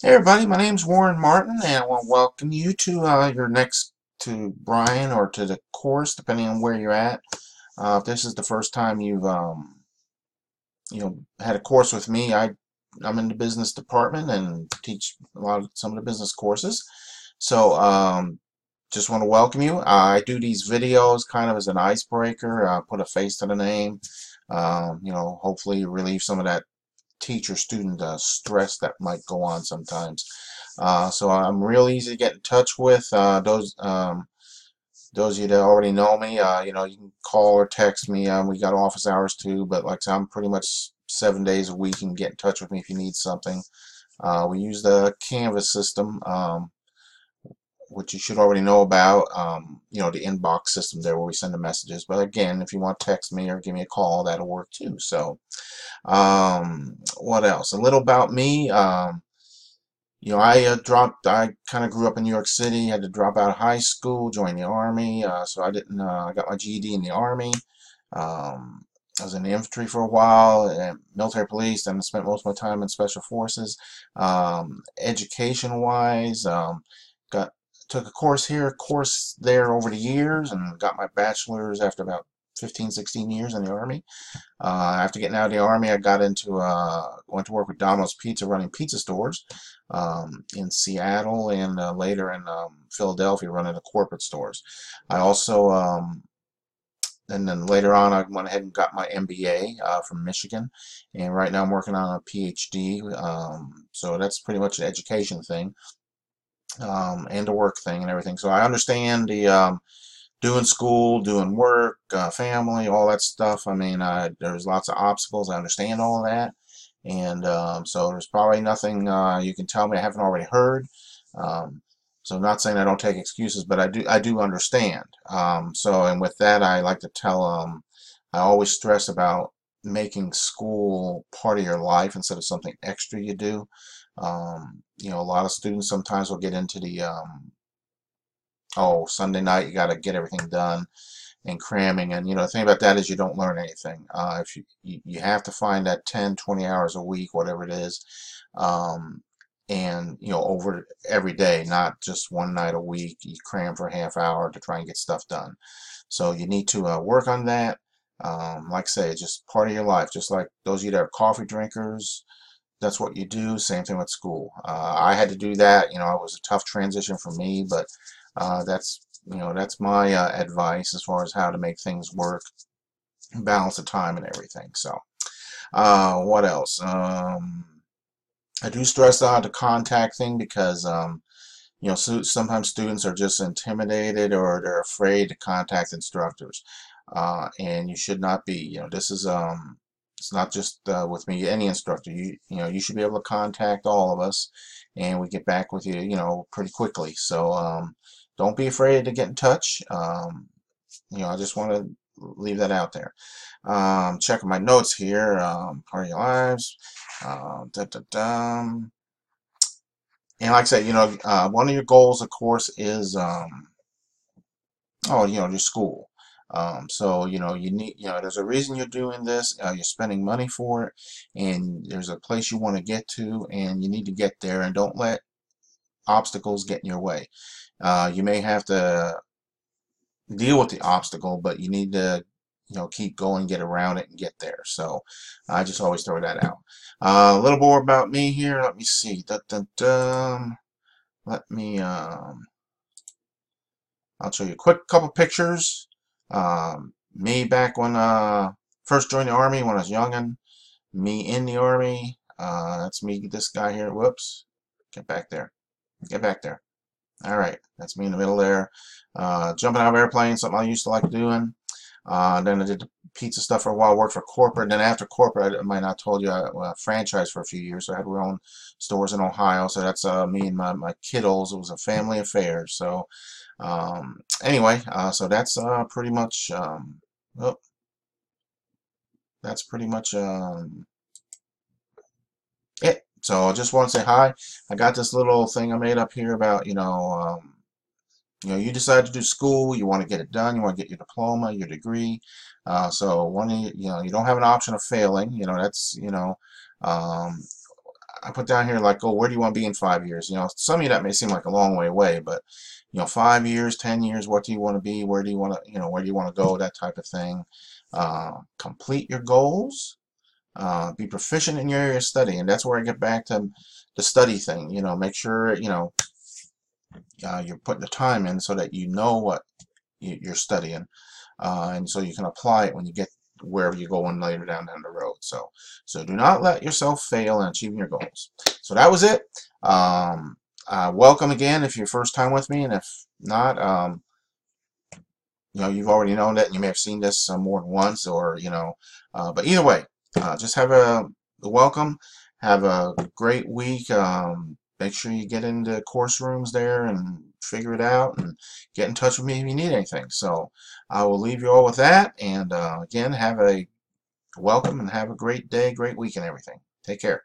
Hey everybody, my name's Warren Martin, and I want to welcome you to to Brian or to the course, depending on where you're at. If this is the first time you've had a course with me, I'm in the business department and teach some of the business courses. So just want to welcome you. I do these videos kind of as an icebreaker, put a face to the name. Hopefully relieve some of that teacher-student stress that might go on sometimes. So I'm real easy to get in touch with. Those of you that already know me, you can call or text me. We got office hours too, but like I said, I'm pretty much 7 days a week. You can get in touch with me if you need something. We use the Canvas system, which you should already know about. The inbox system there where we send the messages. But again, if you want to text me or give me a call, that'll work too. So, what else? A little about me. I kind of grew up in New York City, had to drop out of high school, join the Army, so I didn't, I got my GED in the Army. I was in the infantry for a while, and military police, and spent most of my time in special forces. Education-wise, got took a course here, a course there over the years, and got my bachelor's after about 15, 16 years in the Army. After getting out of the Army, I got into went to work with Domino's Pizza, running pizza stores in Seattle and later in Philadelphia, running the corporate stores. I also and then later on, I went ahead and got my MBA from Michigan, and right now I'm working on a PhD. So that's pretty much an education thing and a work thing and everything. So I understand the doing school, doing work, family, all that stuff. I mean, there's lots of obstacles. I understand all of that. And so there's probably nothing you can tell me I haven't already heard. So I'm not saying I don't take excuses, but I do understand. And with that, I like to tell I always stress about making school part of your life instead of something extra you do. A lot of students sometimes will get into the oh, Sunday night, you got to get everything done and cramming. And, the thing about that is you don't learn anything. If you have to find that 10, 20 hours a week, whatever it is, and, over every day, not just one night a week. You cram for a half hour to try and get stuff done. So you need to work on that. Like I say, it's just part of your life. Just like those of you that are coffee drinkers, that's what you do. Same thing with school. I had to do that. It was a tough transition for me, but that's my advice as far as how to make things work, balance the time and everything. So, what else? I do stress out the contact thing because sometimes students are just intimidated or they're afraid to contact instructors, and you should not be. This is it's not just with me, any instructor. You should be able to contact all of us, and we get back with you, pretty quickly. So don't be afraid to get in touch. I just want to leave that out there. Checking my notes here. Part of your lives. Da, da, da. And like I said, one of your goals, of course, is your school. So you need, there's a reason you're doing this. You're spending money for it, and there's a place you want to get to, and you need to get there. And don't let obstacles get in your way. You may have to deal with the obstacle, but you need to, keep going, get around it, and get there. So I just always throw that out. A little more about me here. Let me see. Dun, dun, dun. Let me. I'll show you a quick couple pictures. Me back when first joined the Army when I was youngin'. Me in the Army. That's me, this guy here. Whoops. Get back there. Get back there. All right. That's me in the middle there. Jumping out of airplanes, something I used to like doing. Then I did the pizza stuff for a while, worked for corporate. And then after corporate, I might not told you, I franchised for a few years. So I had our own stores in Ohio. So that's me and my kiddos. It was a family affair. So anyway, so that's pretty much oh, that's pretty much it. So I just want to say hi. I got this little thing I made up here about you decide to do school, you want to get it done, you want to get your diploma, your degree. So one, you don't have an option of failing. That's um, I put down here like, oh, where do you want to be in 5 years? You know, some of you that may seem like a long way away, but you know, 5 years, 10 years, what do you want to be? Where do you want to, you know, where do you want to go? That type of thing. Complete your goals. Be proficient in your area of study, and that's where I get back to the study thing. You know, make sure you're putting the time in so that you know what you're studying, and so you can apply it when you get wherever you're going later down the road. So do not let yourself fail in achieving your goals. So that was it. Welcome again if you're first time with me, and if not, you know, you've already known that, and you may have seen this more than once, or you know, but either way, just have a welcome. Have a great week. Make sure you get into course rooms there and figure it out, and get in touch with me if you need anything. So I will leave you all with that, and again, have a welcome and have a great day, great week, and everything. Take care.